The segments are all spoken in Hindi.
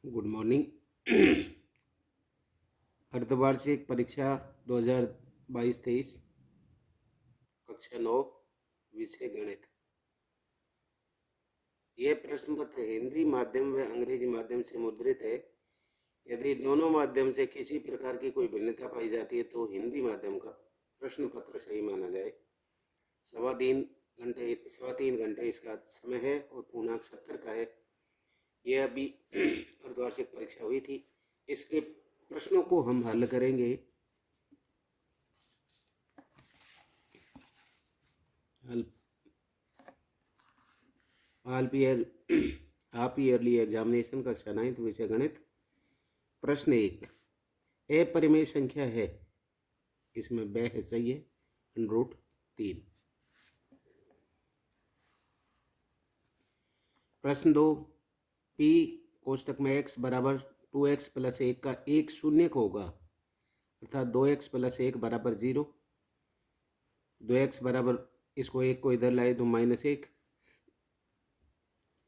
Good morning. अर्धवार्षिक परीक्षा 2022-23, कक्षा 9, विषय गणित। यह प्रश्न पत्र हिंदी माध्यम व अंग्रेजी माध्यम से मुद्रित है। यदि दोनों माध्यम से किसी प्रकार की कोई भिन्नता पाई जाती है तो हिंदी माध्यम का प्रश्न पत्र सही माना जाए। सवा तीन घंटे इसका समय है और पूर्णांक 70 का है। यह अभी अर्धवार्षिक परीक्षा हुई थी। इसके प्रश्नों को हम हल करेंगे। हाफ ईयरली एग्जामिनेशन कक्षा 9 विषय गणित। प्रश्न 1, अपरिमेय संख्या है, इसमें ब है, सही है, √3। प्रश्न 2, p कोष्टक में x बराबर 2x + 1 का एक शून्यक होगा, अर्थात 2x + 1 बराबर 0। 2x बराबर, इसको 1 को इधर लाए तो -1,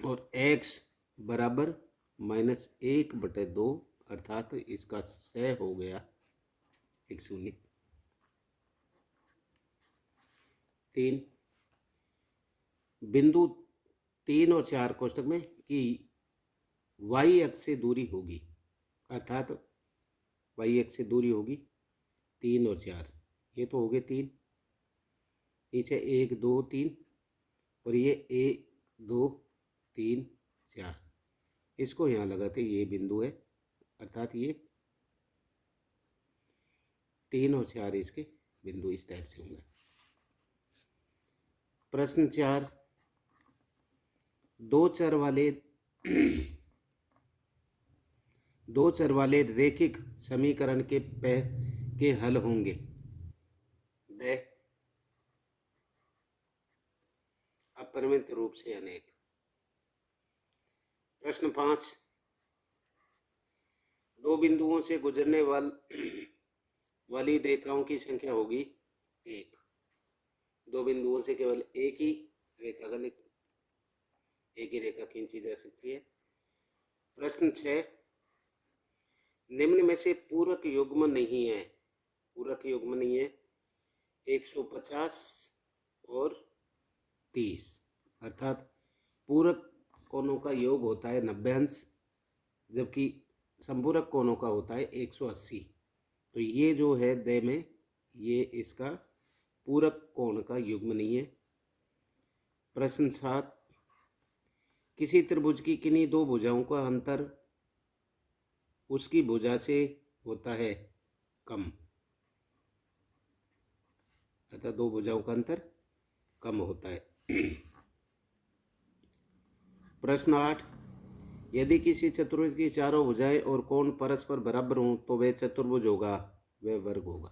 और x बराबर -1/2, अर्थात इसका सह हो गया एक शून्य। 3, बिंदु 3 और 4 कोष्टक में कि y अक्ष से दूरी होगी, अर्थात y अक्ष से दूरी होगी 3 और 4। ये तो हो गए 3, नीचे 1 2 3, और ये 1 2 3 4। इसको यहाँ लगाते, ये बिंदु है, अर्थात ये 3 और 4 इसके बिंदु इस टाइप से होंगे। प्रश्न 4, दो चर वाले रैखिक समीकरण के हल होंगे। ब अपरिमित रूप से अनेक। प्रश्न 5, दो बिंदुओं से गुजरने वाली रेखाओं की संख्या होगी 1। दो बिंदुओं से केवल एक ही रेखा खींची जा सकती है। प्रश्न 6, निम्न में से पूरक युग्म नहीं है। 150 और 30, अर्थात पूरक कोणों का योग होता है 90 अंश, जबकि संपूरक कोणों का होता है 180। तो ये जो है द में, ये इसका पूरक कोण का युग्म नहीं है। प्रश्न 7, किसी त्रिभुज की किन्हीं दो भुजाओं का अंतर उसकी भुजा से होता है कम, अर्थात दो भुजाओं का अंतर कम होता है। प्रश्न 8, यदि किसी चतुर्भुज की चारों भुजाएं और कोण परस्पर बराबर हों तो वह चतुर्भुज होगा, वह वर्ग होगा।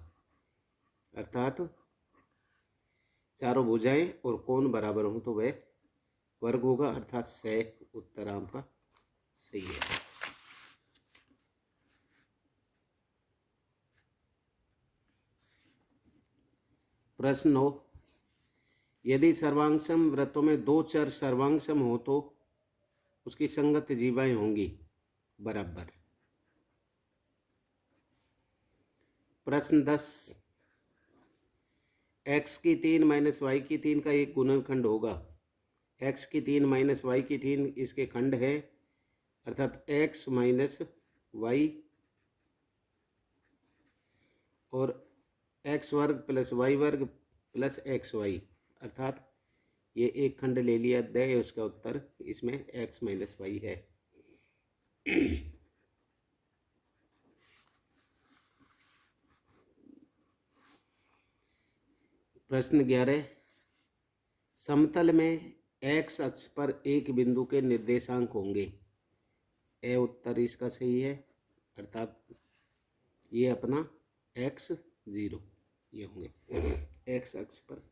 अर्थात चारों भुजाएं और कोण बराबर हों तो वह वर्ग होगा, अर्थात स उत्तर आपका सही है। प्रश्न 9, यदि सर्वांगसम वृत्तों में दो चर सर्वांगसम हो तो उसकी संगत जीवाएं होंगी बराबर। प्रश्न 10, x की 3 - y की 3 का एक गुणनखंड होगा। x की 3 - y की 3 इसके खंड है, अर्थात x - y और x वर्ग + y वर्ग + xy, अर्थात ये एक खंड ले लिया, द उसका उत्तर इसमें x - y है। प्रश्न 11, समतल में x अक्ष पर एक बिंदु के निर्देशांक होंगे। ए उत्तर इसका सही है, अर्थात ये अपना x0 ये होंगे x अक्ष पर।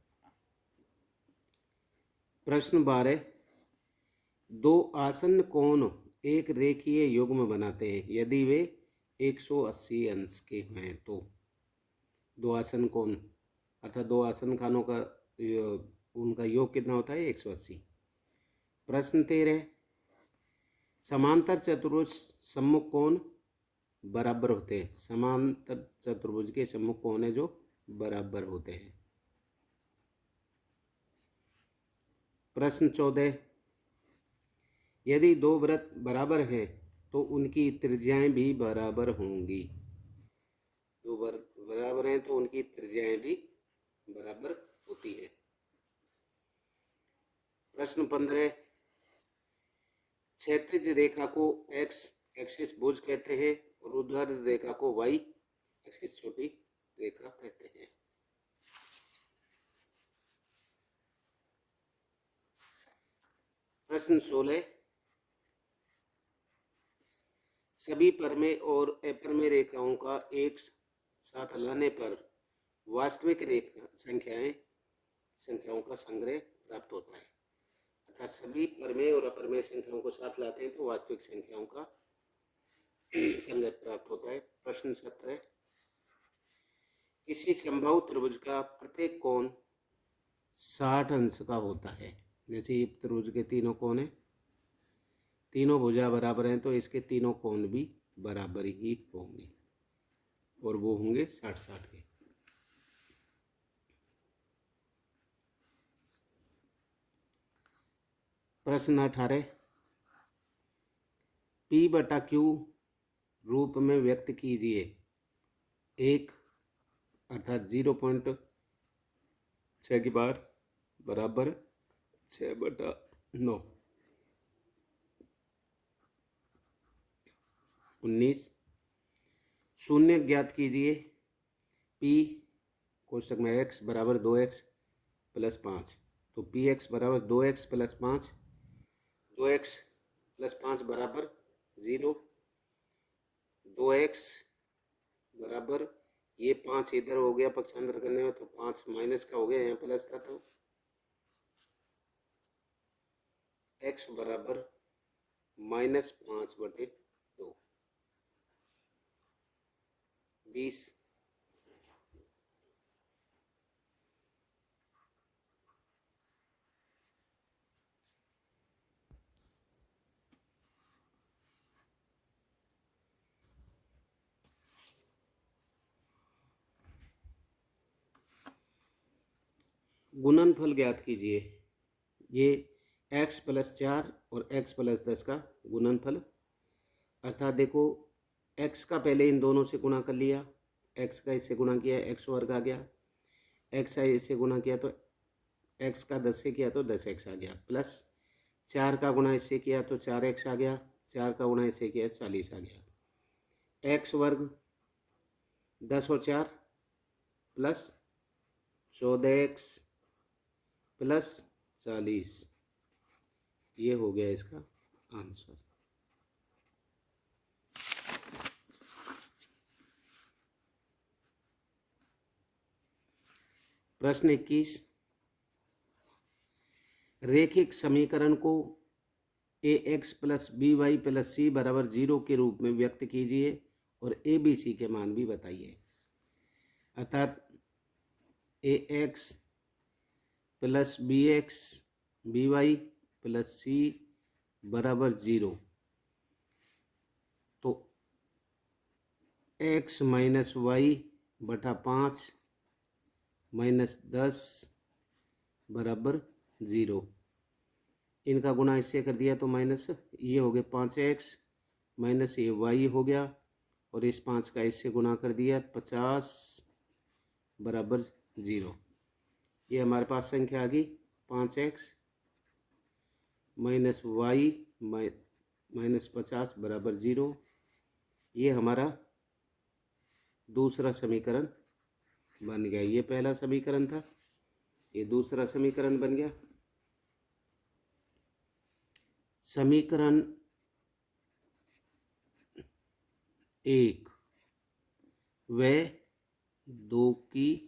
प्रश्न 12, दो आसन्न कोण एक रेखीय युग्म बनाते हैं यदि वे 180 अंश के हैं तो। दो आसन्न कोण, अर्थात दो आसन्न खानों का उनका योग कितना होता है 180। प्रश्न 13, समांतर चतुर्भुज सम्मुख कोण बराबर होते हैं। समांतर चतुर्भुज के सम्मुख कोण है जो बराबर होते हैं। प्रश्न 14, यदि दो वृत्त बराबर हैं तो उनकी त्रिज्याएं भी बराबर होंगी। दो वृत्त बराबर हैं तो उनकी त्रिज्याएं भी बराबर होती है। प्रश्न 15, क्षैतिज रेखा को एक्स एक्सिस भुज कहते हैं और ऊर्ध्वाधर रेखा को वाई एक्सिस छोटी रेखा कहते हैं। प्रश्न 16, सभी परमे और अपरमे रेखाओं का एक साथ लाने पर वास्तविक रेखा संख्याओं का संग्रह प्राप्त होता है। अर्थात सभी परमे और अपरमेय संख्याओं को साथ लाते हैं तो वास्तविक संख्याओं का संग्रह प्राप्त होता है। प्रश्न 17, किसी समबाहु त्रिभुज का प्रत्येक कोण 60 अंश का होता है। जैसे ये त्रिभुज के तीनों कोण हैं, तीनों भुजा बराबर हैं तो इसके तीनों कोण भी बराबर ही होंगे और वो होंगे 60-60 के। प्रश्न 18, P/Q रूप में व्यक्त कीजिए। 1 अर्थात 0.6 की बार बराबर 6/9। 19, शून्य ज्ञात कीजिए। P कोष्टक में x बराबर 2x प्लस 5, तो Px बराबर 2x प्लस 5, 2x प्लस 5 बराबर 0, 2x बराबर ये 5 इधर हो गया पक्षांतर करने में तो 5 माइनस का हो गया, यहाँ प्लस था तो x बराबर -5/2। 20, गुणनफल ज्ञात कीजिए। ये x प्लस 4 और x प्लस 10 का गुणनफल। अर्थात देखो x का पहले इन दोनों से गुणा कर लिया, x का इससे गुणा किया x वर्ग आ गया, x का इससे गुणा किया तो x का 10 से किया तो 10x आ गया, प्लस 4 का गुणा इससे किया तो 4x आ गया, 4 का गुणा इससे किया 40 आ गया। x वर्ग 10 और 4 प्लस 14x प्लस 40, ये हो गया इसका आंसर। प्रश्न 21, रेखिक समीकरण को ax plus by plus c बराबर 0 के रूप में व्यक्त कीजिए और a b c के मान भी बताइए। अर्थात ax plus bx by plus c बराबर 0, तो x माइनस वाई बटा 5 माइनस 10 बराबर 0। इनका गुणा इससे कर दिया तो माइनस ये हो गया 5x माइनस ये y हो गया और इस 5 का इससे गुणा कर दिया 50 बराबर 0। ये हमारे पास संख्या आ गई 5x माइनस वाई माइनस 50 बराबर 0। ये हमारा दूसरा समीकरण बन गया। ये पहला समीकरण था, ये दूसरा समीकरण बन गया। समीकरण 1 व 2 की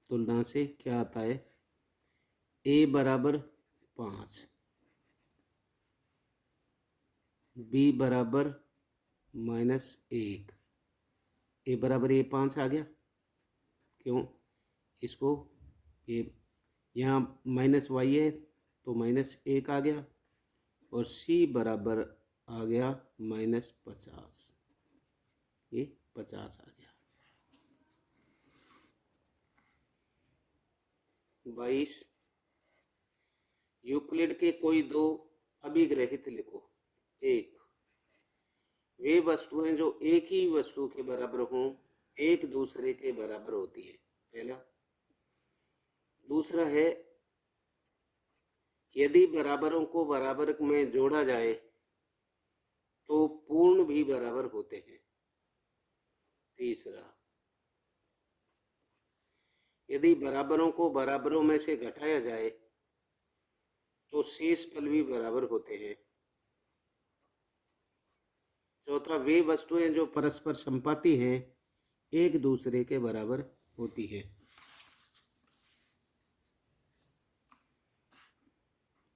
तुलना से क्या आता है? a बराबर 5, b बराबर -1, a बराबर ये 5 आ गया। क्यों? इसको ये यहाँ माइनस वाई है तो -1 आ गया और c बराबर आ गया -50, ये 50 आ गया। 22 यूक्लिड के कोई दो अभिग्रहित लिखो। एक, वे वस्तुएं जो एक ही वस्तु के बराबर हों एक दूसरे के बराबर होती है, पहला। दूसरा है, यदि बराबरों को बराबर में जोड़ा जाए तो पूर्ण भी बराबर होते हैं। तीसरा, यदि बराबरों को बराबरों में से घटाया जाए तो शेष फल भी बराबर होते हैं। चौथा, वे वस्तुएं जो परस्पर संपाती हैं एक दूसरे के बराबर होती है।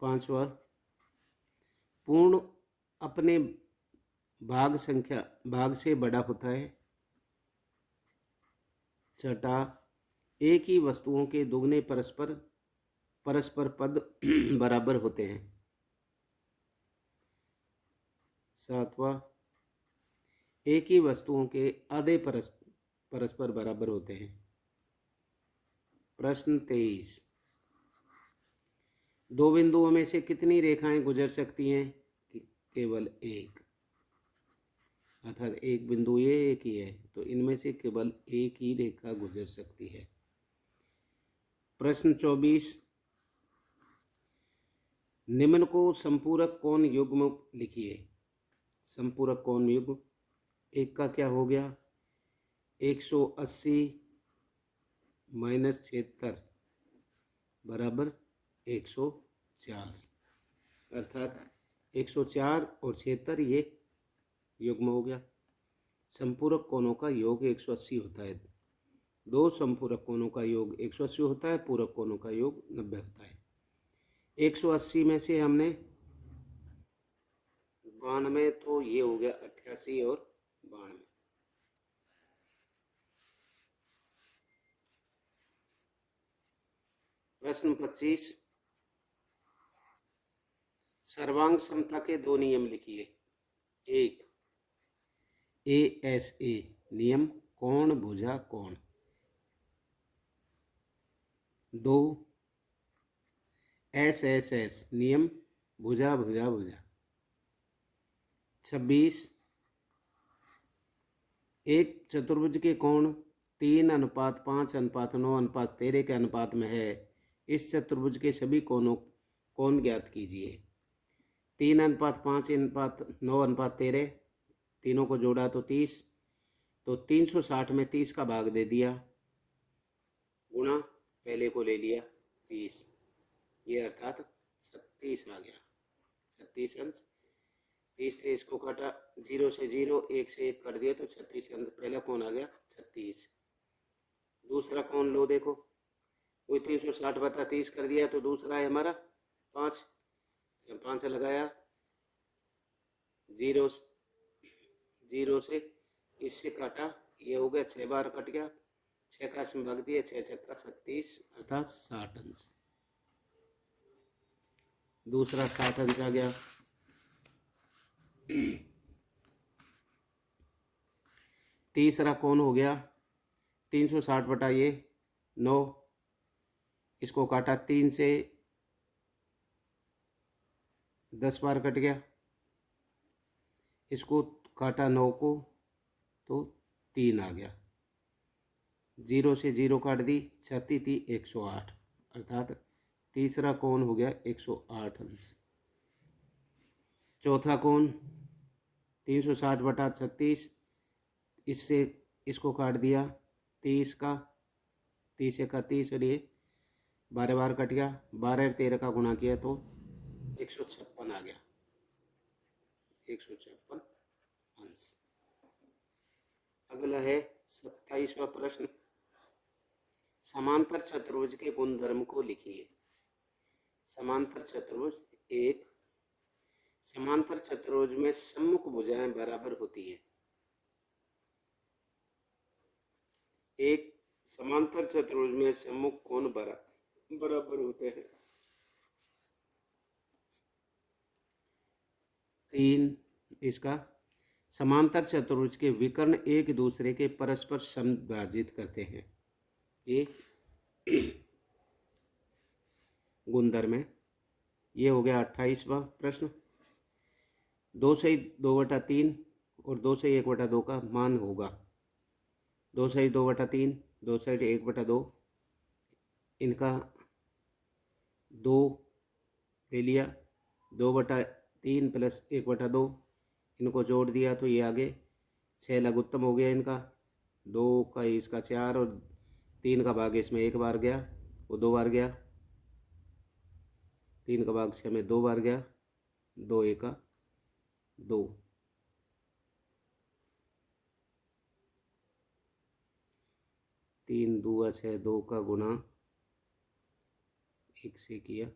पांचवा, पूर्ण अपने भाग से बड़ा होता है। छठा, एक ही वस्तुओं के दुगने परस्पर पद बराबर होते हैं। सातवां, एक ही वस्तुओं के आधे परस्पर बराबर होते हैं। प्रश्न 23, दो बिंदुओं में से कितनी रेखाएं गुजर सकती हैं? केवल एक, अर्थात एक बिंदु ये एक ही है तो इनमें से केवल एक ही रेखा गुजर सकती है। प्रश्न 24, निम्न को संपूरक कोण युग्म लिखिए। संपूरक कोण युग्म, एक का क्या हो गया? 180 - 76 बराबर 104, अर्थात 104 और 76 ये युग्म हो गया। संपूरक कोणों का योग 180 होता है। दो संपूरक कोणों का योग 180 होता है, पूरक कोणों का योग 90 होता है। 180 में से हमने 92 तो ये हो गया 88 और 92। प्रश्न 25, सर्वांग समता के दो नियम लिखिए। एक, ASA नियम, कोण भुजा कोण। दो, SSS नियम, भुजा भुजा भुजा। 26, एक चतुर्भुज के कोण 3:5:9:13 के अनुपात में है। इस चतुर्भुज के सभी कोण ज्ञात कीजिए। 3:5:9:13, तीनों को जोड़ा तो 30, तो 360 में 30 का भाग दे दिया, गुणा पहले को ले लिया 30, ये अर्थात 36 आ गया। 36 अंश, 30 से इसको काटा, 0 से 0, 1 से 1 कट दिया तो 36 अंश। पहला कोण आ गया 36। दूसरा कोण लो, देखो वही 360/30 कर दिया तो दूसरा है हमारा 5, 5 से लगाया, 0 से इससे काटा, ये हो गया 6 बार कट गया, 6 का इसमें भाग दिया, 6 छक्का 36 अर्थात 60 अंश। दूसरा 60 अंश आ गया। तीसरा कोण हो गया 360/9, इसको काटा, 3 से 10 बार कट गया, इसको काटा 9 को तो 3 आ गया, 0 से 0 काट दी, 36 थी 108, अर्थात तीसरा कोण हो गया 108 अंश। चौथा कोण 360/36, इससे इसको काट दिया, 30 का, 30 का 30 और ये 12 बार कट गया, 12 और 13 का गुणा किया तो 156 आ गया, 156 अंश। अगला है 27वां प्रश्न, समांतर चतुर्भुज के गुणधर्म को लिखिए। समांतर चतुर्भुज, एक, समांतर चतुर्भुज में सम्मुख भुजाएं बराबर होती है। एक, समांतर चतुर्भुज में सम्मुख कोण बराबर होते हैं। 3 इसका समांतर चतुर्भुज के विकर्ण एक दूसरे के परस्पर समविभाजित करते हैं। ये गुणधर्म है। ये हो गया 28वां प्रश्न। 2/2/3 और 2/1/2 का मान होगा 2/2/3, 2/1/2, इनका 2 ले लिया, 2/3 प्लस 1/2, इनको जोड़ दिया तो ये आगे 6 लघुत्तम हो गया इनका, 2 का इसका 4 और 3 का भाग इसमें 1 बार गया, वो 2 बार गया, 3 का भाग 6 में 2 बार गया, 2 1 2, 3 2 6, 2 का गुणा 1 से किया,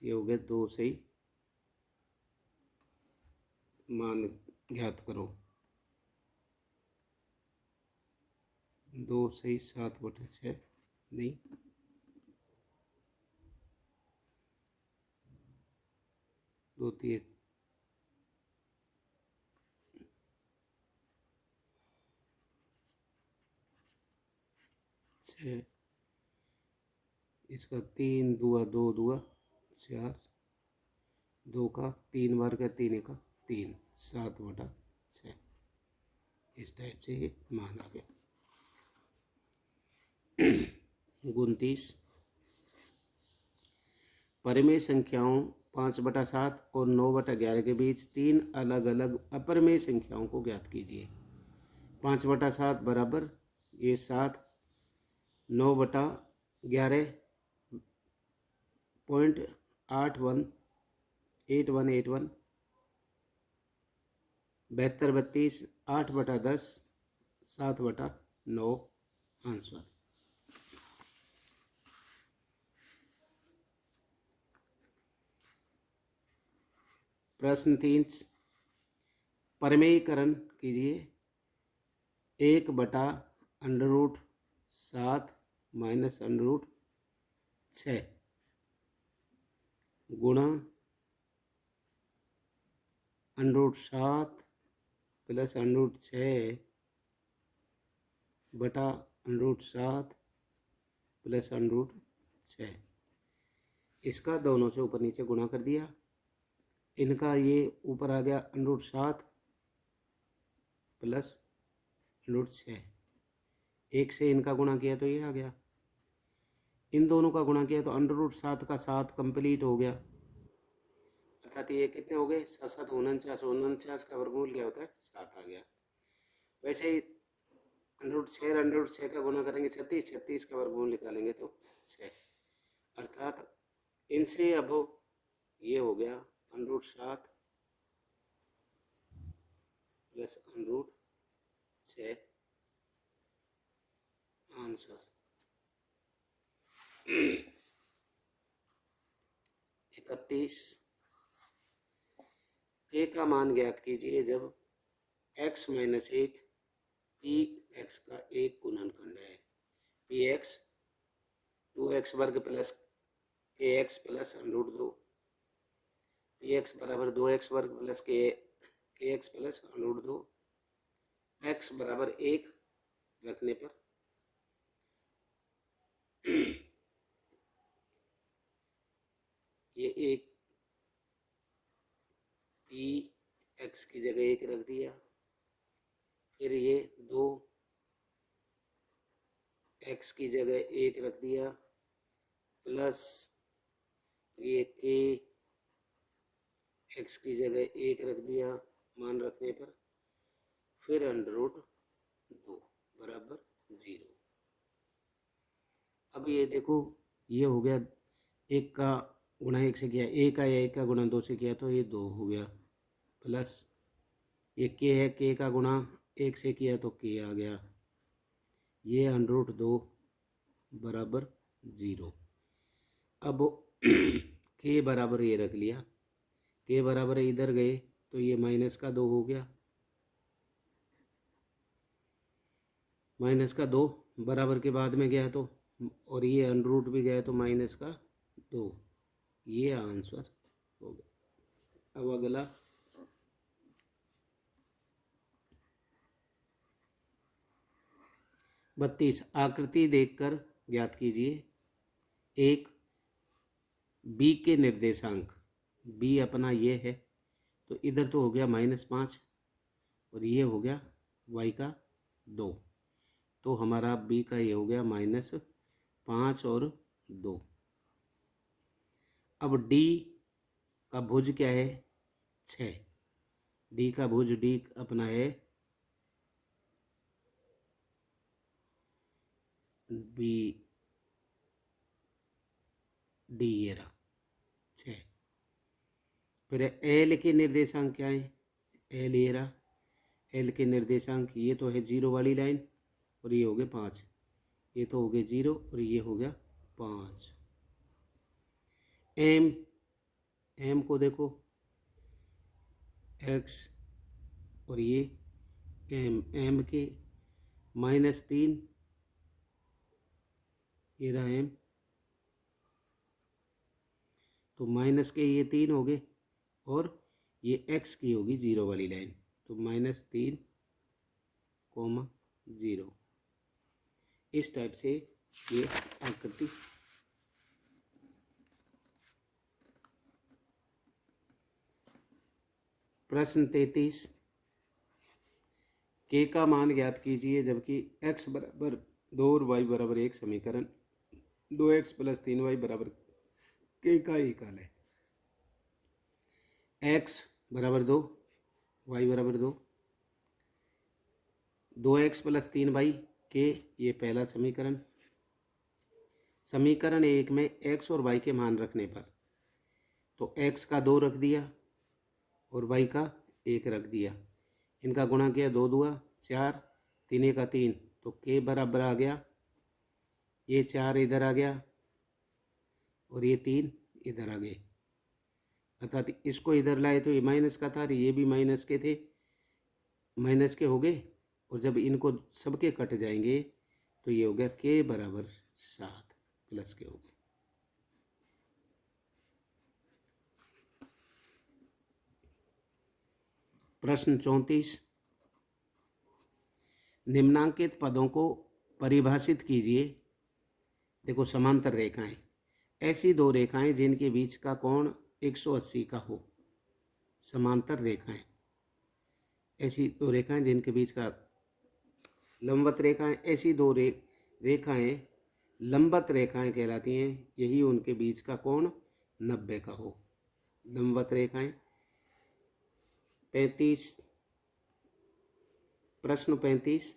ये हो गया 2 से ही मान ज्ञात करो। 2 से ही 7/6 नहीं, 2 3 6, इसका 3 2 2 2 4, 2 का 3 बार का 3 का 3, 7/6, इस टाइप से ये मान आ गया। 29 परिमेय संख्याओं 5/7 और 9/11 के बीच 3 अलग अलग अपरिमेय संख्याओं को ज्ञात कीजिए। 5/7 बराबर ये 7, 9/11 0.8181, 72/32, 8/10, 7/9 आंसर। प्रश्न 3 परिमेयीकरण कीजिए। 1/√7 माइनस √6 गुणा √7 प्लस √6 बटा √7 प्लस √6, इसका दोनों से ऊपर नीचे गुणा कर दिया। इनका ये ऊपर आ गया √7 प्लस √6, 1 से इनका गुणा किया तो ये आ गया, इन दोनों का गुणा किया तो √7 का 7 कंप्लीट हो गया, अर्थात ये कितने हो गए 7 7 49, 49 का वर्गमूल क्या होता है 7 आ गया। वैसे ही √6 का गुणा करेंगे 36, 36 का वर्गमूल निकालेंगे तो 6, अर्थात इनसे अब ये हो गया √7 प्लस √6 आंसर। 31 k का मान ज्ञात कीजिए जब x - 1 पी एक्स का एक गुणनखंड है। पी एक्स 2x वर्ग प्लस के एक्स प्लस √2, पी एक्स बराबर 2x वर्ग प्लस के एक्स प्लस √2, x बराबर 1 रखने पर ये एक पी एक्स की जगह 1 रख दिया, फिर ये 2 x की जगह 1 रख दिया, प्लस ये के x की जगह 1 रख दिया मान रखने पर, फिर √2 बराबर 0। अब ये देखो ये हो गया 1 का गुणा 1 से किया, 1 का या 1 का गुणा 2 से किया तो ये 2 हो गया, प्लस ये के है, के का गुणा 1 से किया तो के आ गया, ये √2 बराबर 0। अब के बराबर ये रख लिया, के बराबर इधर गए तो ये -2 हो गया, माइनस का 2 बराबर के बाद में गया तो, और ये अंडर भी गया तो माइनस का 2, ये आंसर हो गया। अब अगला 32, आकृति देखकर ज्ञात कीजिए। एक, बी के निर्देशांक, बी अपना ये है तो इधर तो हो गया -5 और ये हो गया वाई का 2, तो हमारा बी का ये हो गया -5 और 2। अब डी का भुज क्या है 6, डी का भुज डी अपना है बी डी, ये रहा 6। फिर एल के निर्देशांक क्या है, एल ये रहा, एल के निर्देशांक ये तो है 0 वाली लाइन और ये हो गए 5, ये तो हो गए 0 और ये हो गया 5। एम, एम को देखो एक्स और ये एम, एम के -3, ये रहा एम, तो माइनस के ये 3 हो गए और ये एक्स की होगी 0 वाली लाइन, तो -3, 0। इस टाइप से ये आकृति। प्रश्न 33, के का मान ज्ञात कीजिए जबकि x बराबर 2 और y बराबर 1 समीकरण 2x + 3y बराबर के का एक हल है। x बराबर 2, y बराबर 2, 2x + 3y के, ये पहला समीकरण। समीकरण 1 में x और y के मान रखने पर तो x का 2 रख दिया और y का 1 रख दिया, इनका गुणा किया, 2 दूआ 4, 3 का 3, तो के बराबर आ गया, ये 4 इधर आ गया और ये 3 इधर आ गए, अर्थात इसको इधर लाए तो ये माइनस का था, ये भी माइनस के थे, माइनस के हो गए, और जब इनको सबके कट जाएंगे तो ये हो गया के बराबर 7 प्लस के हो गए। प्रश्न 34, निम्नांकित पदों को परिभाषित कीजिए। देखो समांतर रेखाएं, ऐसी दो रेखाएं जिनके बीच का कोण 180 का हो। समांतर रेखाएं, ऐसी दो रेखाएं जिनके बीच का लंबवत रेखाएं, ऐसी दो रेखाएं लंबवत रेखाएं कहलाती हैं, यही उनके बीच का कोण 90 का हो। लंबवत रेखाएं। 35, प्रश्न 35,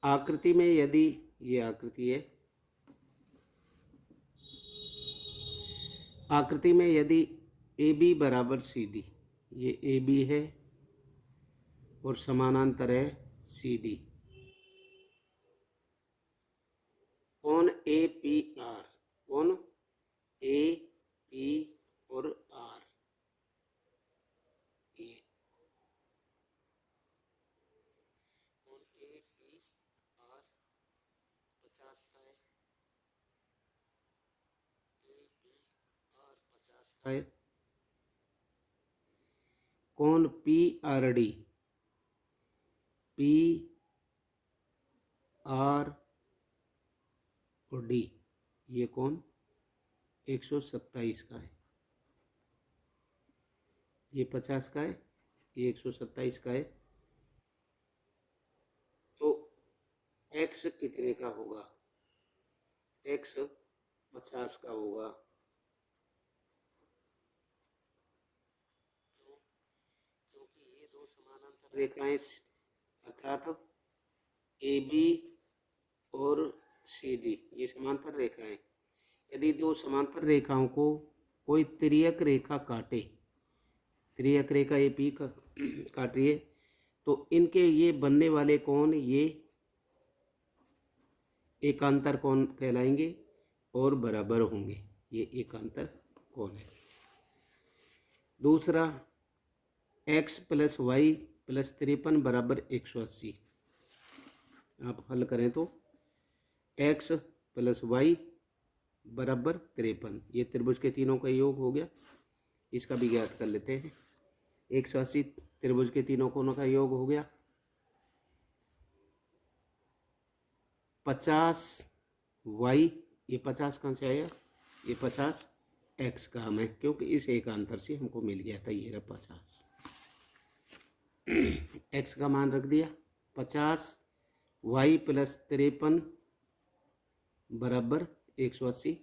आकृति में यदि, ये आकृति है, आकृति में यदि ए बी बराबर सी डी, ये ए बी है और समानांतर है सी डी, कोण ए पी आर, कोण ए पी और आर, ये कोण ए पी आर 50 का है, ए पी आर 50 का है। कोण P R D, P R और डी, ये कोण 127 का है, ये 50 का है, ये 127 का है, तो x कितने का होगा, x 50 का होगा, क्योंकि ये दो समानांतर रेखाएं, अर्थात ए बी और सी डी, ये समांतर रेखाएं। यदि दो समांतर रेखाओं को कोई तिर्यक रेखा काटे, तिर्यक रेखा ए पी का काट रही है, तो इनके ये बनने वाले कोण ये एकांतर कोण कहलाएंगे और बराबर होंगे, ये एकांतर कोण है। दूसरा, x + y प्लस 53 बराबर 180। आप हल करें तो x प्लस वाई बराबर 53, ये त्रिभुज के तीनों का योग हो गया। इसका भी ज्ञात कर लेते हैं। 180 त्रिभुज के तीनों कोणों का योग हो गया। 50 वाई, ये 50 कहाँ से आया, ये 50 x का हमें, क्योंकि इस एकांतर से हमको मिल गया था, ये रहा 50। x का मान रख दिया 50, y प्लस 53 बराबर 180।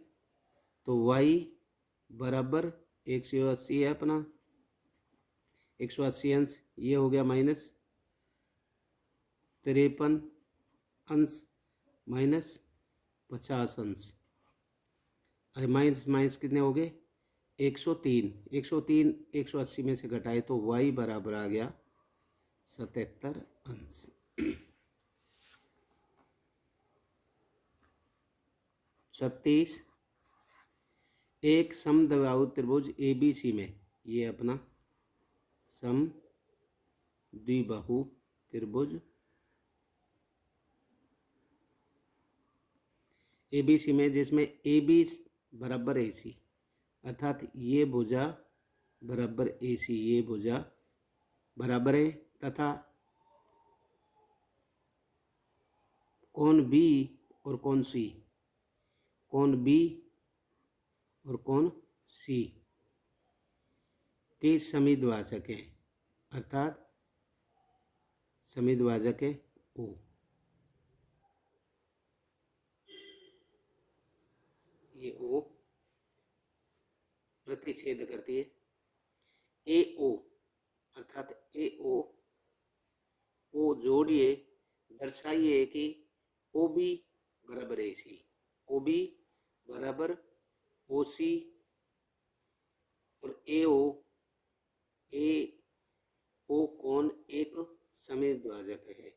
तो y बराबर 180 है अपना, 180 अंश ये हो गया माइनस 53 अंश माइनस 50 अंश, माइनस माइनस कितने हो गए 103। 103 180 में से घटाए तो y बराबर आ गया 77 अंश। 36 एक समद्विबाहु त्रिभुज ABC में, ये अपना समद्विबाहु त्रिभुज ABC में, जिसमें AB बराबर AC, अर्थात ये भुजा बराबर AC, ये भुजा बराबर है, तथा कोण B और कोण C, कोण B और कोण C के समिद्वाचक है, अर्थात समिद्वाचक है O। ये O प्रतिच्छेद करती है AO, अर्थात AO को जोड़िए, दर्शाइए कि OB बराबर AC, OB बराबर OC और AO कोण एक समिद्वाचक है,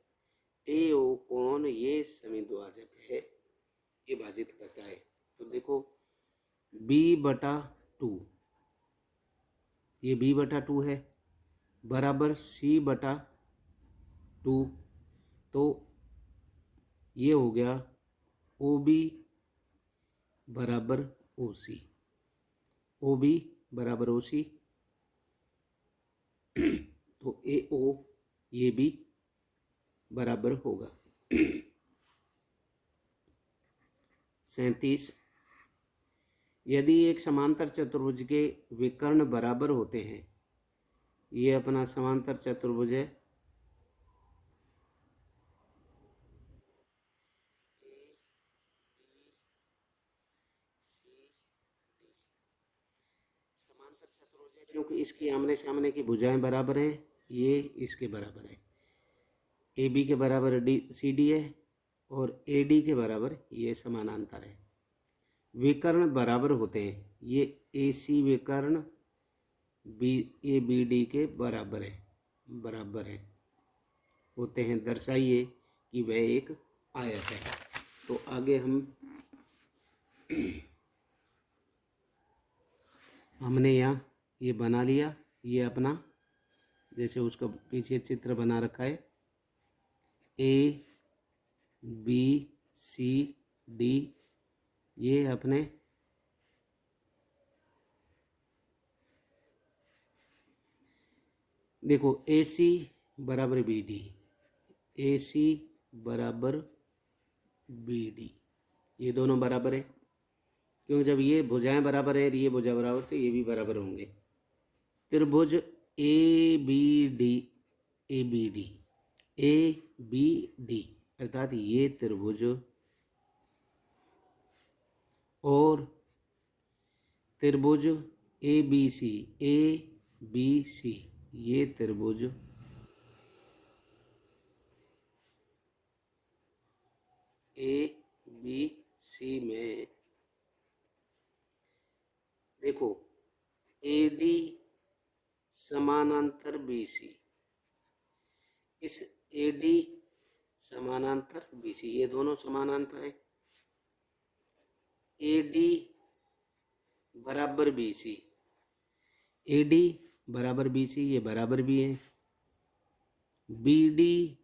AO कोण ये समिद्वाचक है, ये भाजित करता है। तो देखो B/2, ये B/2 है, बराबर C/2, तो ये हो गया OB बराबर OC, OB बराबर OC, तो AO ये भी बराबर होगा। 37 यदि एक समांतर चतुर्भुज के विकर्ण बराबर होते हैं, ये अपना समांतर चतुर्भुज है, समांतर चतुर्भुज है क्योंकि इसकी आमने सामने की भुजाएं बराबर हैं, ये इसके बराबर है, AB के बराबर CD है और AD के बराबर ये समानांतर है। विकर्ण बराबर होते हैं, ये AC विकर्ण ABD के बराबर है होते हैं, दर्शाइए कि वह एक आयत है। तो आगे हमने यहाँ ये बना लिया, ये अपना जैसे उसका पीछे चित्र बना रखा है, ABCD, ये अपने देखो AC बराबर BD, AC बराबर BD, ये दोनों बराबर है, क्योंकि जब ये भुजाएं बराबर है, ये भुजा बराबर, तो ये भी बराबर होंगे। त्रिभुज ABD अर्थात ये त्रिभुज और त्रिभुज ABC ये त्रिभुज ABC में देखो AD समानांतर BC, इस AD समानांतर BC, ये दोनों समानांतर है। AD बराबर BC, AD बराबर BC, ये बराबर भी है। बी डी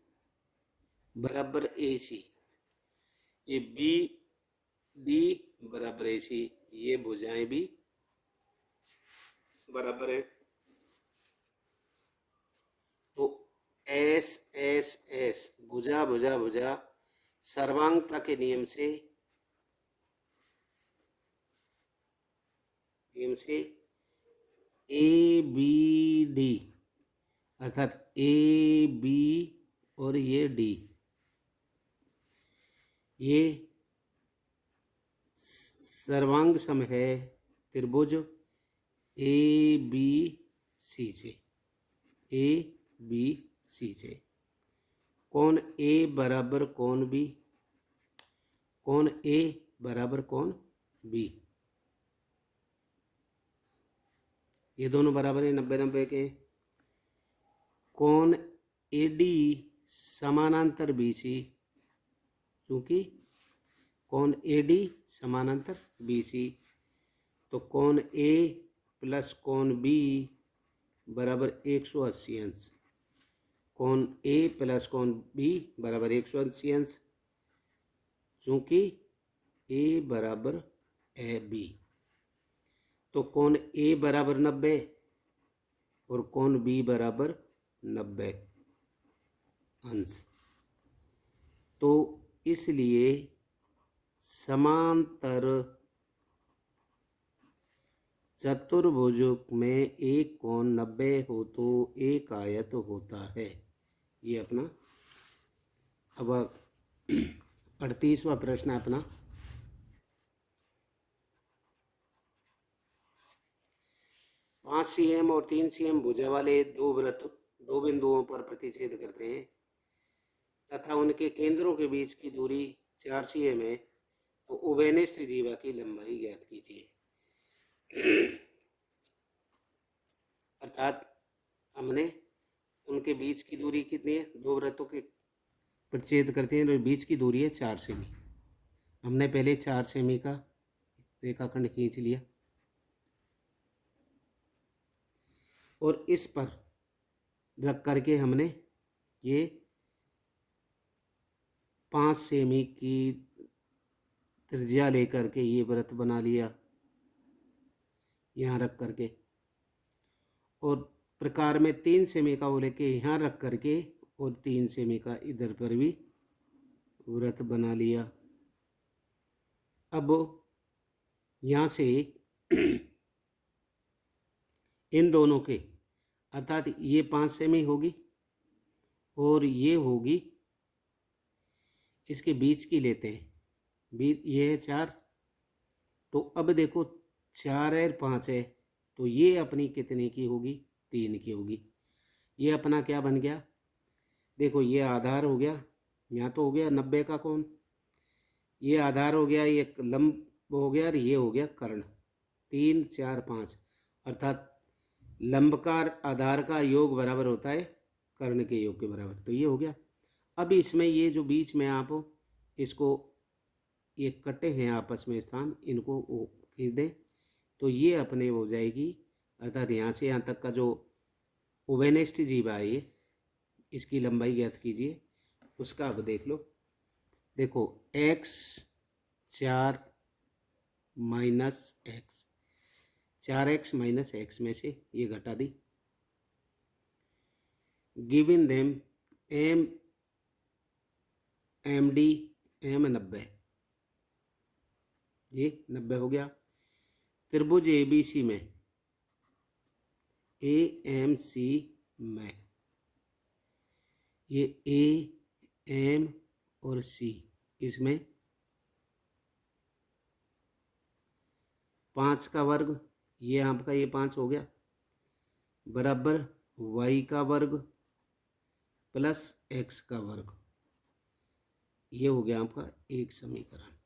बराबर ए सी, ये बी डी बराबर ए सी, ये भुजाएं भी बराबर है। तो एस एस एस भुजा भुजा भुजा सर्वांगता के नियम से ए बी डी, अर्थात ए बी और ये डी, ये सर्वांग सम है त्रिभुज ए बी सी से। ए बी सी से कोण ए बराबर कोण बी, कोण ए बराबर कोण बी, ये दोनों बराबर है 90-90 के। कोण ए डी समानांतर बी सी, क्योंकि कोण ए डी समानांतर बी सी, तो कोण ए प्लस कोण बी बराबर 180 अंश, कोण ए प्लस कोण बी बराबर 180 अंश, चूँकि ए बराबर ए बी, तो कोण ए बराबर 90 और कोण बी बराबर 90 अंश। तो इसलिए समांतर चतुर्भुज में एक कोण 90 हो तो एक आयत होता है। ये अपना अब 38वां प्रश्न है अपना। 5 cm और 3 cm भुजा वाले दो वृत्त दो बिंदुओं पर प्रतिच्छेद करते हैं तथा उनके केंद्रों के बीच की दूरी 4 cm है, तो उभयनिष्ठ जीवा की लंबाई ज्ञात कीजिए। अर्थात हमने उनके बीच की दूरी कितनी है, दो वृत्तों के प्रतिच्छेद करते हैं तो बीच की दूरी है 4 सेमी। हमने पहले 4 सेमी का रेखाखंड खींच लिया और इस पर रख करके हमने ये 5 सेमी की त्रिज्या लेकर के ये वृत्त बना लिया यहाँ रख करके, और प्रकार में 3 सेमी का वो लेके यहाँ रख करके और 3 सेमी का इधर पर भी वृत्त बना लिया। अब यहाँ से इन दोनों के अर्थात ये 5 सेमी होगी और ये होगी इसके बीच की लेते हैं, बीच ये है 4, तो अब देखो 4 है 5 है, तो ये अपनी कितने की होगी, 3 की होगी। ये अपना क्या बन गया, देखो ये आधार हो गया, यहाँ तो हो गया 90 का कोण, ये आधार हो गया, ये लंब हो गया और ये हो गया कर्ण। 3 4 5 अर्थात लंब का आधार का योग बराबर होता है कर्ण के योग के बराबर, तो ये हो गया। अब इसमें ये जो बीच में आप इसको ये कटे हैं आपस में स्थान, इनको खींच दें तो ये अपने हो जाएगी, अर्थात यहाँ से यहाँ तक का जो उभयनिष्ठ जीवा है ये, इसकी लंबाई ज्ञात कीजिए। उसका अब देख लो, देखो x 4 minus x, 4x minus x में से ये घटा दी, given them M M D M 90, ये 90 हो गया। त्रिभुज ए बी सी में ए एम सी में ये ए एम और सी, इसमें 5 का वर्ग, ये आपका ये 5 हो गया, बराबर y का वर्ग प्लस x का वर्ग, ये हो गया आपका एक समीकरण।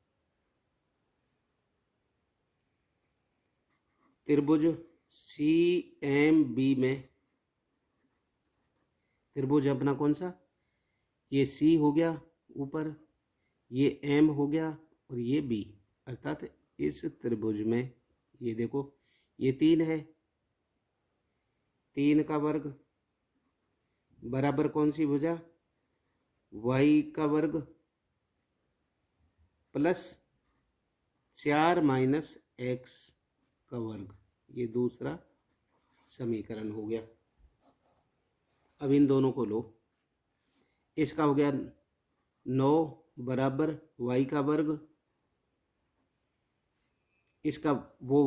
त्रिभुज सी एम बी में त्रिभुज अपना कौन सा, ये सी हो गया ऊपर, ये एम हो गया और ये बी, अर्थात इस त्रिभुज में ये देखो ये 3 है, 3 का वर्ग बराबर कौन सी भुजा, वाई का वर्ग प्लस 4 माइनस एक्स का वर्ग, ये दूसरा समीकरण हो गया। अब इन दोनों को लो, इसका हो गया 9 बराबर वाई का वर्ग, इसका वो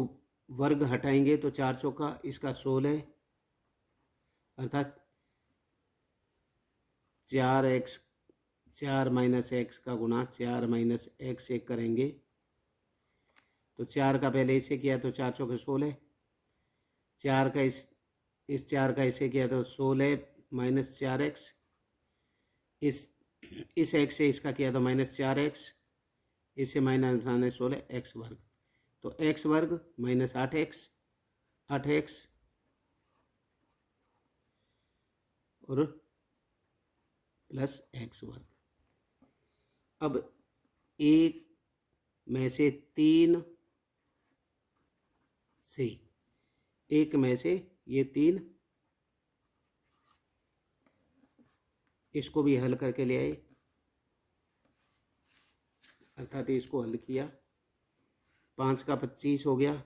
वर्ग हटाएंगे तो 4 चौका इसका 16, अर्थात 4x 4 माइनस एक्स का गुणा 4 माइनस एक्स एक करेंगे तो 4 का पहले इसे किया तो 4 चौके 16, 4 का इस 4 का इसे किया तो 16 माइनस 4x, इस x से इसका किया तो माइनस 4x, इससे माइनस माइनस 16 एक्स वर्ग, तो एक्स वर्ग माइनस 8x और प्लस एक्स वर्ग। अब एक में से 3 से, एक में से ये 3, इसको भी हल करके ले आए, अर्थात इसको हल किया, 5 का 25 हो गया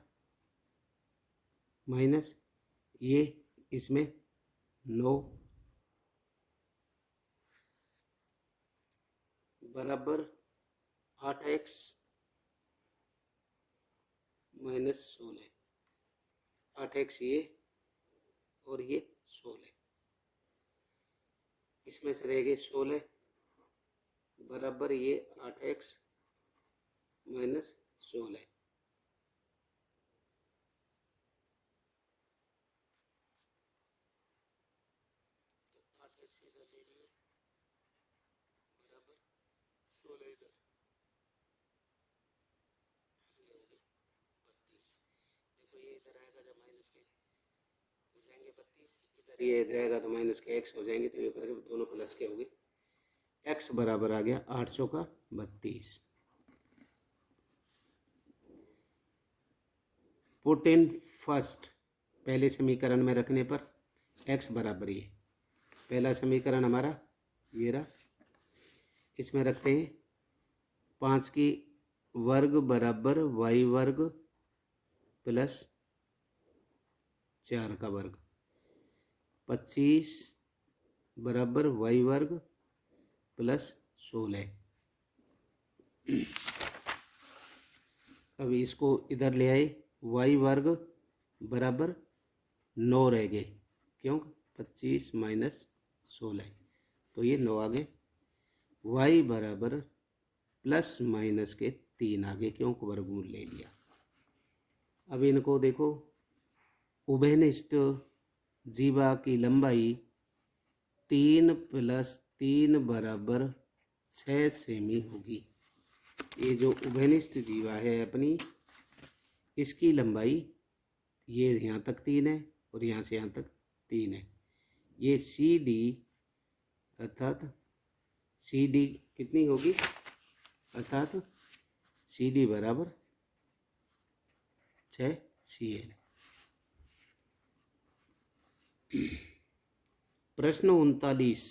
माइनस ये इसमें 9 बराबर 8x माइनस 16, 8x ये और ये 16, इसमें से रहेगी 16 बराबर ये 8x माइनस 16, तो 8x इधर ले लिए बराबर 16 इधर, ये हो गई 32। देखो ये इधर आएगा जब माइनस के हो जाएंगे 32, इधर ये जाएगा तो माइनस के x हो जाएंगे, तो ये करके दोनों प्लस के हो गए, x बराबर आ गया 8 चौका 32। पुट इन फर्स्ट, पहले समीकरण में रखने पर x बराबर ये, पहला समीकरण हमारा ये रहा, इसमें रखते हैं 5 की वर्ग बराबर वाई वर्ग प्लस 4 का वर्ग, 25 बराबर वाई वर्ग प्लस 16। अब इसको इधर ले आए, वाई वर्ग बराबर 9 रह गए, क्यों, 25 माइनस 16, तो ये 9 आ गए, वाई बराबर प्लस माइनस के 3 आ गए, क्यों, वर्गमूल ले लिया। अब इनको देखो, उभयनिष्ठ जीवा की लंबाई 3 प्लस 3 बराबर 6 सेमी होगी। ये जो उभयनिष्ठ जीवा है अपनी, इसकी लंबाई ये यहाँ तक 3 है और यहाँ से यहाँ तक 3 है, ये सी डी, अर्थात सी डी कितनी होगी, अर्थात सी डी बराबर 6 CL। प्रश्न 39,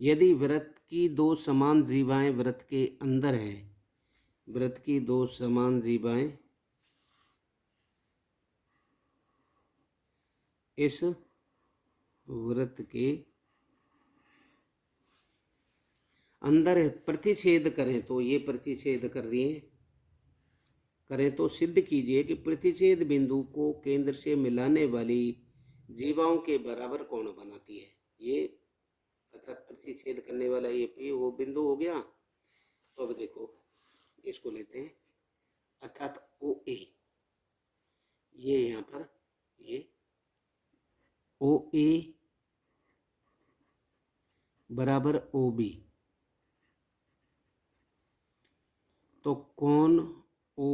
यदि वृत्त की 2 समान जीवाएं वृत्त के अंदर हैं, वृत्त की 2 समान जीवाएं इस वृत्त के अंदर प्रतिच्छेद करें, तो ये प्रतिच्छेद कर रही हैं, करें तो सिद्ध कीजिए कि प्रतिच्छेद बिंदु को केंद्र से मिलाने वाली जीवाओं के बराबर कोण बनाती है। ये अर्थात प्रतिच्छेद करने वाला ये पी वो बिंदु हो गया। तो अब देखो इसको लेते हैं, अर्थात ओ ए, ये यहाँ पर ये ओ ए बराबर ओ बी, तो कोण ओ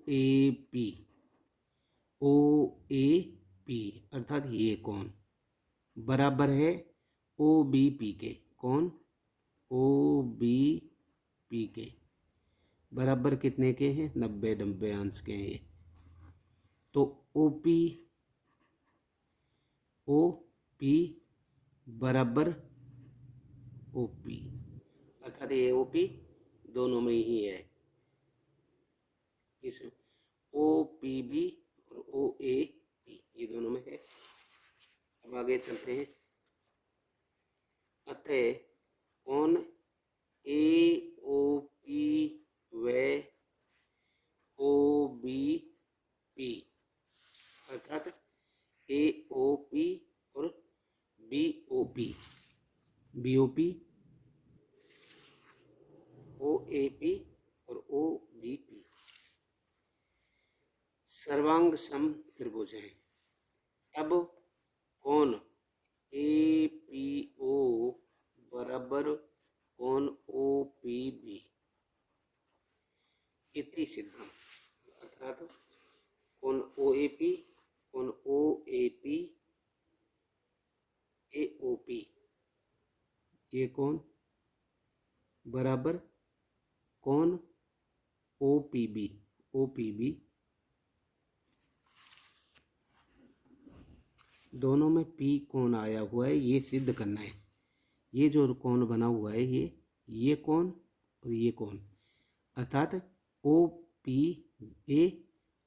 A P, O A P अर्थात ये कोण बराबर है ओ बी पी के, कोण ओ बी पी के बराबर कितने के हैं, 90 अंश के हैं। तो ओ पी बराबर OP, अर्थात ये OP दोनों में ही है, इस OPB और OAP ये दोनों में है। अब आगे चलते हैं। अतः कोण AOP व OBP, अर्थात AOP और BOP, BOP, OAP और OBP सर्वांग सम त्रिभुज हैं। तब कोण APO बराबर कोण OPB इति सिद्धम, अर्थात कोण OAP, कोण OAP, AOP ये कोण बराबर कोण OPB दोनों में P कोण आया हुआ है, ये सिद्ध करना है। ये जो कोण बना हुआ है ये कोण और ये कोण, अर्थात OPA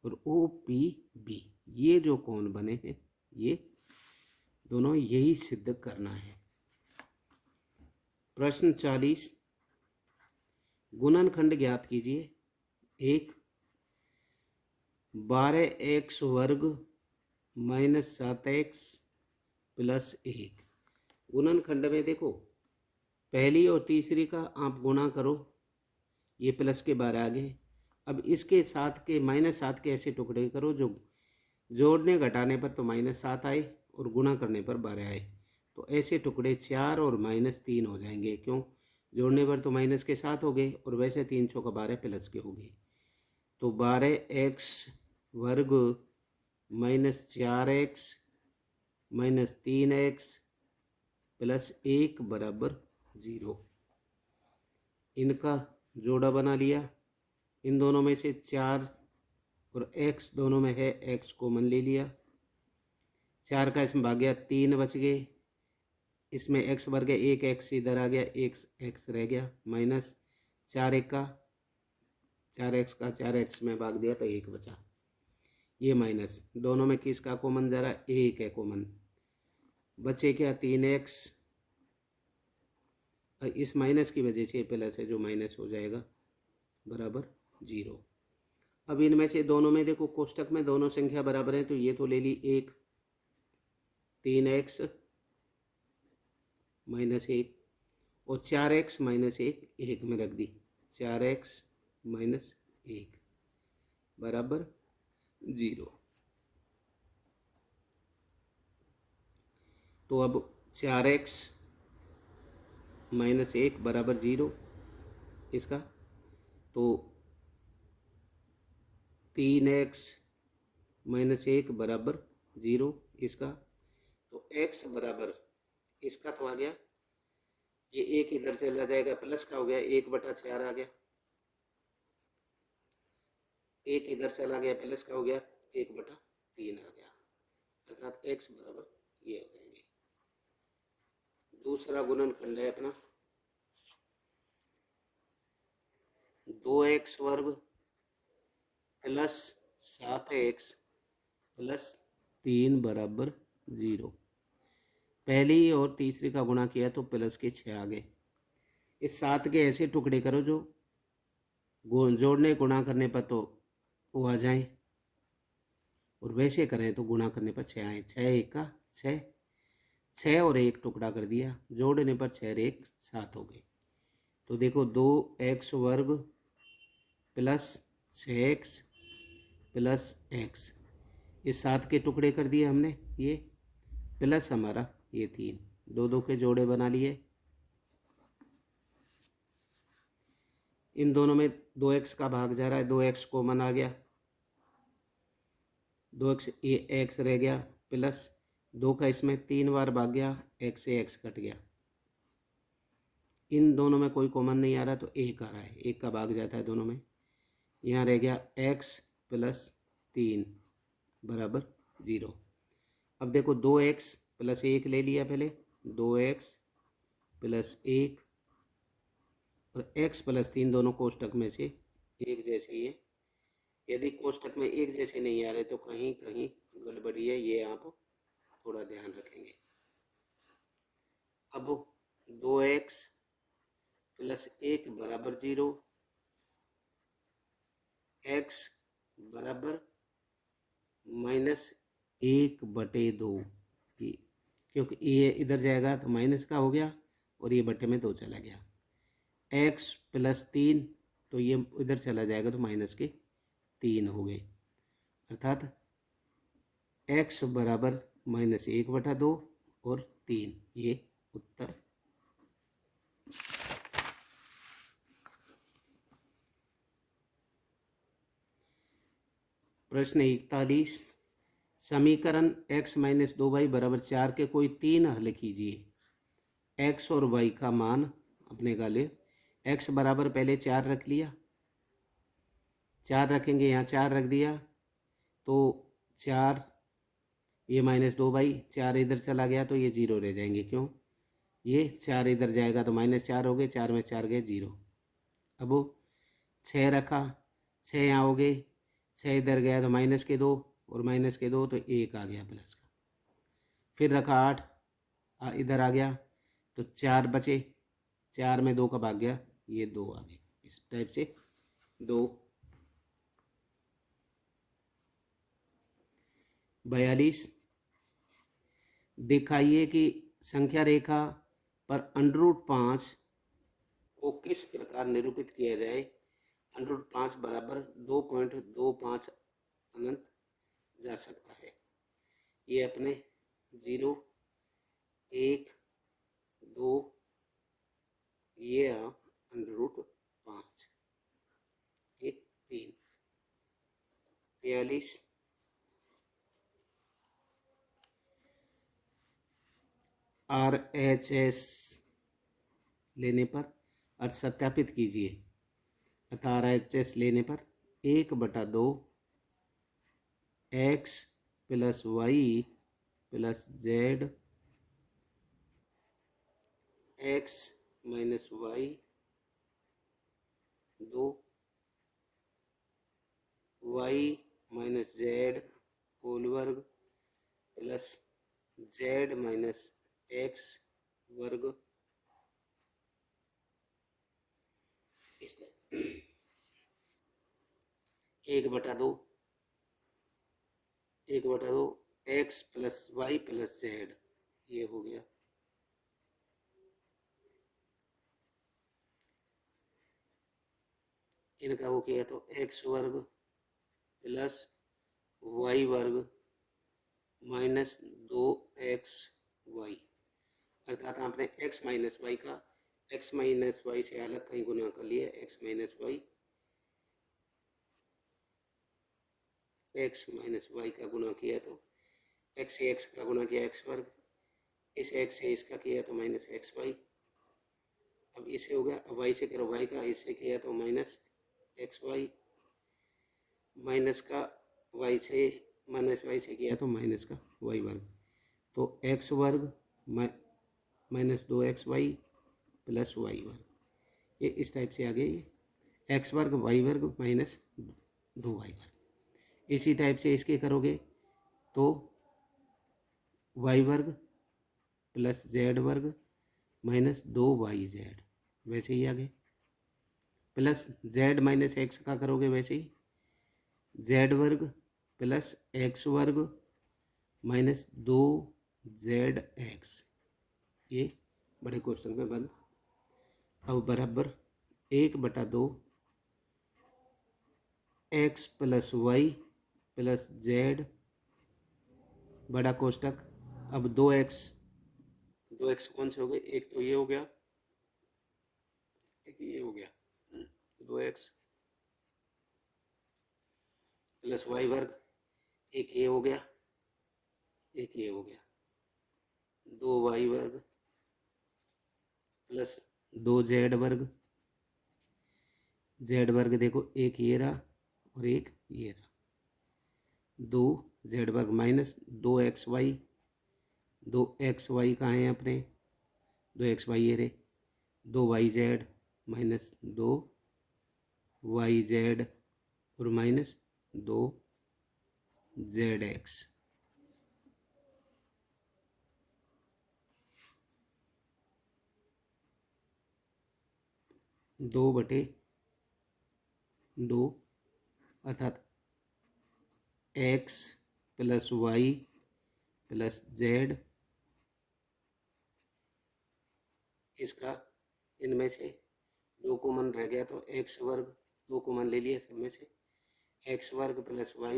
और OPB ये जो कोण बने हैं ये दोनों यही सिद्ध करना है। प्रश्न 40 गुणनखंड ज्ञात कीजिए। 1 12x वर्ग माइनस 7x प्लस 1। गुणनखंड में देखो पहली और तीसरी का आप गुणा करो, ये प्लस के 12 आ गए। अब इसके साथ के -7 के ऐसे टुकड़े करो जो जोड़ने घटाने पर तो -7 आए और गुणा करने पर 12 आए, तो ऐसे टुकड़े 4 और -3 हो जाएंगे। क्यों? जोड़ने पर तो माइनस के 7 हो गए और वैसे 3 चौका 12 प्लस के हो गए। तो 12x वर्ग minus 4x minus 3x plus 1 बराबर 0। इनका जोड़ा बना लिया। इन दोनों में से 4 और x दोनों में है, x कॉमन ले लिया। 4 का इसमें भाग गया, 3 बच गए। इसमें x वर्ग है, 1 x इधर आ गया, 1 x रह गया, माइनस 4 1 का 4x का 4x में भाग दिया तो 1 बचा। ये माइनस दोनों में किसका कॉमन जा रहा है? 1 है कॉमन। बचे क्या? 3x। इस माइनस की वजह से प्लस है जो माइनस हो जाएगा बराबर 0। अब इनमें से दोनों में देखो कोष्टक में दोनों संख्या बराबर है तो ये तो ले ली 1, 3x माइनस 1 और 4x माइनस 1 1 में रख दी। 4x माइनस 1 बराबर 0। तो अब 4x माइनस 1 बराबर 0 इसका, तो 3x माइनस 1 बराबर 0 इसका, तो x बराबर इसका तो आ गया, ये 1 इधर चला जाएगा, प्लस का हो गया 1/4 आ गया, 1 इधर चला गया, प्लस का हो गया 1/3 आ गया, अर्थात x बराबर ये हो जाएंगे। दूसरा गुणनखंड है अपना 2x वर्ग प्लस 7x प्लस 3 बराबर 0। पहली और तीसरी का गुणा किया तो प्लस के 6 आ गए। इस 7 के ऐसे टुकड़े करो जो जोड़ने गुणा करने पर तो वो आ जाए और वैसे करें तो गुणा करने पर 6 आए। 6 1 का 6, 6 और 1 टुकड़ा कर दिया, जोड़ने पर 6 और 1 7 हो गए। तो देखो 2x वर्ग प्लस 6x प्लस x, ये 7 के टुकड़े कर दिए हमने, ये प्लस हमारा ये 3, 2 2 के जोड़े बना लिए। इन दोनों में 2x का भाग जा रहा है, 2x कॉमन आ गया, 2x ये x रह गया, प्लस 2 का इसमें 3 बार भाग गया, x से x कट गया। इन दोनों में कोई कॉमन नहीं आ रहा तो 1 आ रहा है, 1 का भाग जाता है दोनों में। यहाँ रह गया x प्लस 3 बराबर 0। अब देखो 2x प्लस 1 ले लिया पहले, 2x प्लस 1 और x प्लस 3 दोनों कोष्टक में से एक जैसे ही है। यदि कोष्टक में एक जैसे नहीं आ रहे तो कहीं कहीं गड़बड़ी है, ये आप थोड़ा ध्यान रखेंगे। अब 2x प्लस 1 बराबर 0, x बराबर -1/2, क्योंकि ये इधर जाएगा तो माइनस का हो गया और ये बटे में 2 चला गया। x प्लस 3, तो ये इधर चला जाएगा तो माइनस के 3 हो गए, अर्थात x बराबर -1/2 और 3, ये उत्तर। प्रश्न 41, समीकरण x - 2y बराबर 4 के कोई 3 हल कीजिए। x और y का मान अपने का ले। x बराबर पहले 4 रख लिया, 4 रखेंगे, यहाँ 4 रख दिया तो 4, ये -2y, 4 इधर चला गया तो ये 0 रह जाएंगे। क्यों? ये 4 इधर जाएगा तो -4 हो गए, 4 में 4 गए 0। अब वो 6 रखा, 6 यहाँ हो गए, 6 इधर गया तो -2 और -2 तो 1 आ गया प्लस का। फिर रखा 8, इधर आ गया तो 4 बचे, 4 में 2 का भाग गया, ये 2 आ गए। इस टाइप से 2। 42, दिखाइए कि संख्या रेखा पर √5 को किस प्रकार निरूपित किया जाए। √5 बराबर 2.25 अनंत जा सकता है। ये अपने 0, 1, 2, ये √5, ये 3। 43, RHS लेने पर अर्थ सत्यापित कीजिए। अर्थात RHS लेने पर 1/2 x plus Y plus Z x minus Y 2 y minus Z whole वर्ग प्लस जेड माइनस एक्स वर्ग। इस तरह 1/2 x plus Y plus Z, ये हो गया। इनका वो किया तो x वर्ग प्लस वाई वर्ग माइनस 2xy, अर्थात आपने x माइनस वाई का x माइनस वाई से अलग कहीं गुना कर लिया। x माइनस वाई का गुना किया तो x से x का गुना किया x वर्ग, इस x से इसका किया तो माइनस एक्स वाई। अब इससे हो गया, अब y से करो y का, इससे किया तो माइनस एक्स वाई, माइनस का y से किया तो माइनस का y वर्ग, तो x वर्ग माइनस 2xy प्लस वाई वर्ग, ये इस टाइप से आ गया। ये x वर्ग y वर्ग माइनस 2y वर्ग। इसी टाइप से इसके करोगे तो y वर्ग प्लस जेड वर्ग माइनस 2yz, वैसे ही आगे प्लस z माइनस एक्स का करोगे वैसे ही z वर्ग प्लस एक्स वर्ग माइनस 2zx, ये बड़े क्वेश्चन में बंद। अब बराबर 1/2 x plus Y plus Z बड़ा कोष्टक। अब 2x कौन से हो गए, एक तो ये हो गया, एक ये हो गया, 2x प्लस वाई वर्ग, एक ये हो गया, एक ये हो गया, 2y वर्ग प्लस 2z वर्ग, z वर्ग देखो एक ये रहा और एक ये रहा, 2z वर्ग माइनस 2xy कहाँ है अपने दो एक्स वाई ये रहे, दो वाई जेड माइनस दो वाई जेड और माइनस दो जेड एक्स। दो बटे दो अर्थात X plus Y plus Z, इसका इनमें से दो कॉमन रह गया तो एक्स वर्ग, दो कॉमन ले लिया सब में से, एक्स वर्ग प्लस वाई